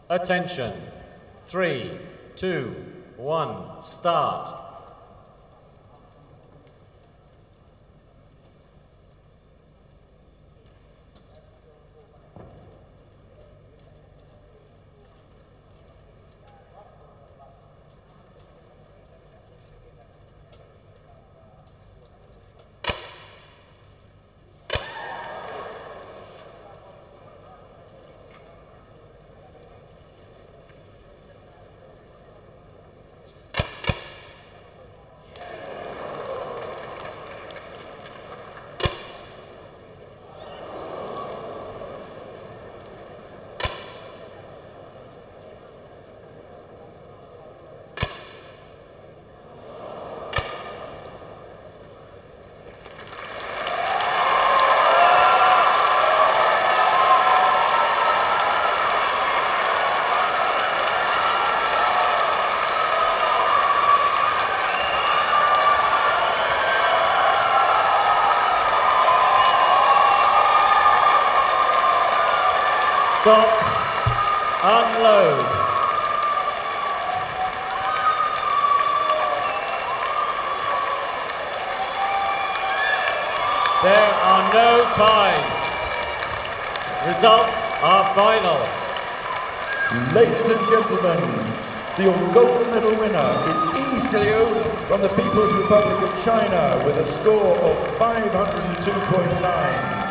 Attention. 3, 2, 1, start. Stop, unload. There are no ties. Results are final. Ladies and gentlemen, the gold medal winner is Yi Siliu from the People's Republic of China with a score of 502.9.